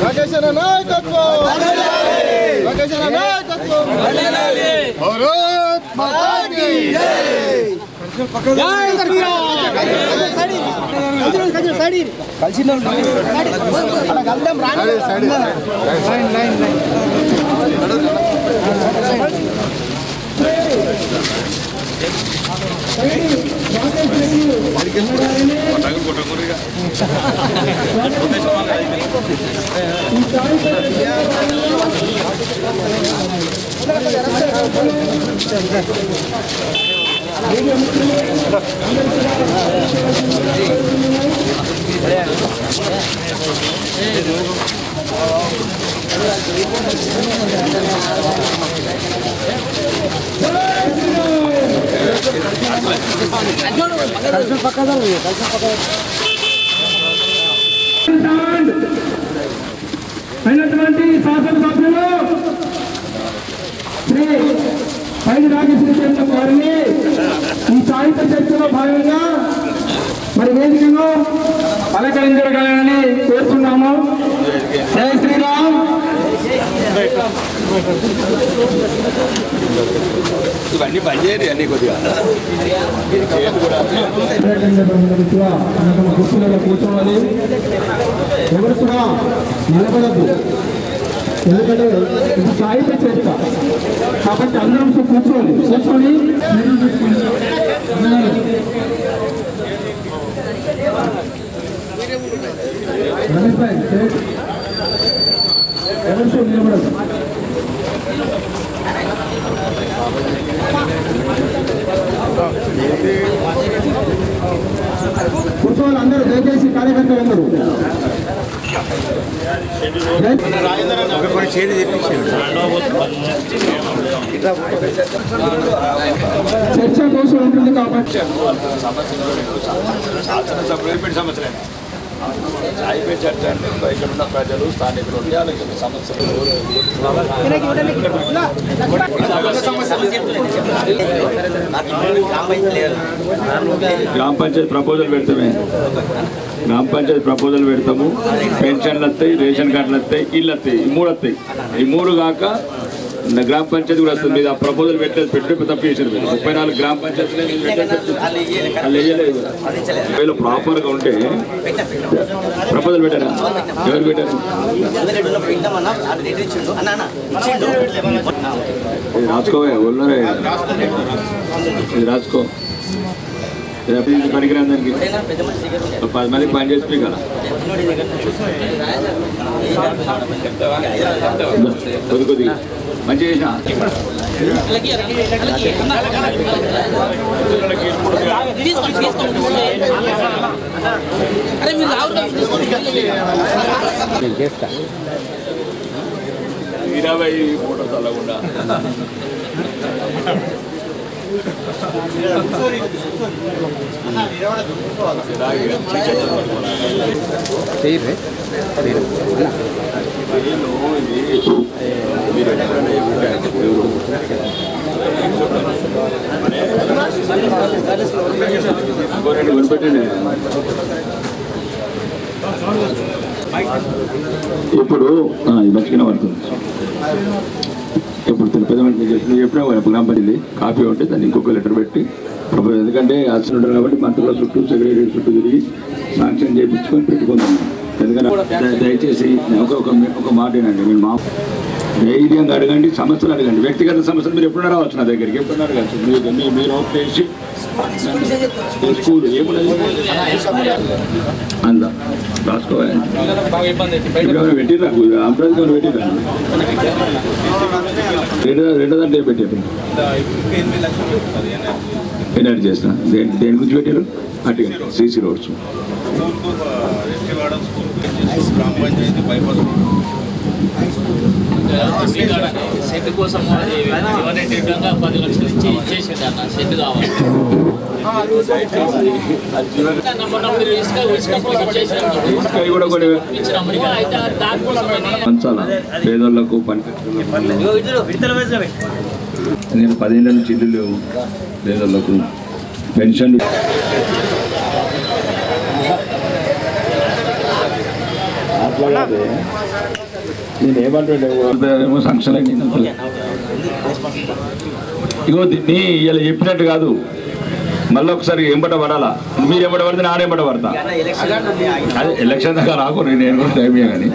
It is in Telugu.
రాకేశన నాయకత్వం రాకేశన నాయకత్వం భారత్ మాతా కీ జై జై శ్రీరామ్ సైడ్ కలిసిన అలా గల్లం రాని సైడ్ లైన్ అయినటువంటి శాసనసభ్యులు శ్రీ పైడి రాజేశ్వర గారిని ఈ సాహిత్య చర్చలో భాగంగా మరి వేదికను అలంకరించగలని కోరుతున్నాము. జై శ్రీరామ్. ఇవన్నీ పనిచేయరు అన్ని కొద్దిగా గుర్తులలో కూర్చోవాలి. ఎవరు కూడా నిలబడద్దు. ఎందుకంటే ఇది సాహిత్య చర్చ కాబట్టి అందరం కూర్చొని రమేష్ భాయ్ ఎవరితో నిలబడదు. కూర్చోవాలి అందరూ, దయచేసి కార్యకర్తలు అందరూ చర్చ కోసం ఉంటుంది కాబట్టి చాయిపై చర్చ అంటే ఇక్కడ ఉన్న ప్రజలు స్థానికులు ఉంటే వాళ్ళకి సమస్యలు గ్రామ పంచాయతీ ప్రపోజల్ పెడతామే. గ్రామ పంచాయతీ ప్రపోజల్ పెడతాము. పెన్షన్లు వస్తాయి, రేషన్ కార్డులు వస్తాయి, ఇల్లు వస్తాయి. ఈ మూడు వస్తాయి. ఈ మూడు కాక గ్రామ పంచాయతీ కూడా వస్తుంది. మీద ఆ ప్రపోజల్ పెట్టలేదు, పెట్టి తప్పు చేశారు. 34 గ్రామ పంచాయతీలు వాళ్ళు వేయలేదు. ఒకవేళ ప్రాపర్గా ఉంటే ప్రపోజల్ పెట్టారా? ఎవరు పెట్టారు? రాసుకోవే ఉన్నారే, ఇది రాసుకో. పనికిరాని దానికి 10 మందికి పని చేసి కదా కొద్ది కొద్దిగా మంచిగా చేసిన చేస్తా 23 తల్లకుండా ఇప్పుడు మంచిగానే పడుతుంది. ఇప్పుడు పెద్ద మనిషి చేసింది ఎప్పుడో గ్రామ పంచాయతీ కాపీ ఉంటే దాన్ని ఇంకొక లెటర్ పెట్టి ఎందుకంటే అసలు ఉంటారు కాబట్టి మంత్రుల చుట్టూ సెక్రటరీ చుట్టూ తిరిగి శాంక్షన్ చేయించుకొని పెట్టుకుందాం. ఎందుకంటే దయచేసి ఒక మాట ఏనండి, మీరు మా ధైర్యంగా అడగండి, సమస్యలు అడగండి. వ్యక్తిగత సమస్యలు మీరు ఎప్పుడైనా రావచ్చు నా దగ్గరికి, ఎప్పుడైనా అడగచ్చు. మీరు ఓట్లు వేసి స్కూల్ ఏమున్నది అందా రాసుకోవాలి. పెట్టిరా అంబేద్కర్ పెట్టిరా 2 దాంట్లో పెట్టారు. ఎన్ఆర్ చేసిన దేని గురించి పెట్టారు? అటు సిసి రోడ్స్ షెడ్ కోసం 10 లక్షలు ఇచ్చి ఇచ్చేసాడు అన్న. షెడ్ కావాలి. పేదోళ్లకు పని నేను 10 ఏళ్ళ నుంచి ఇల్లు లేవు. పేదోళ్లకు పెన్షన్ అట్లా కాదే నేను ఏమంటుండేమో సంక్షలు ఇగో దీన్ని ఇలా చెప్పినట్టు కాదు, మళ్ళీ ఒకసారి ఎంబట పడాలా. మీరు ఎంబట పడితే నానే ఎంబట పడతా. అదే ఎలక్షన్ దాకా రాకు, నేను కూడా టైం కానీ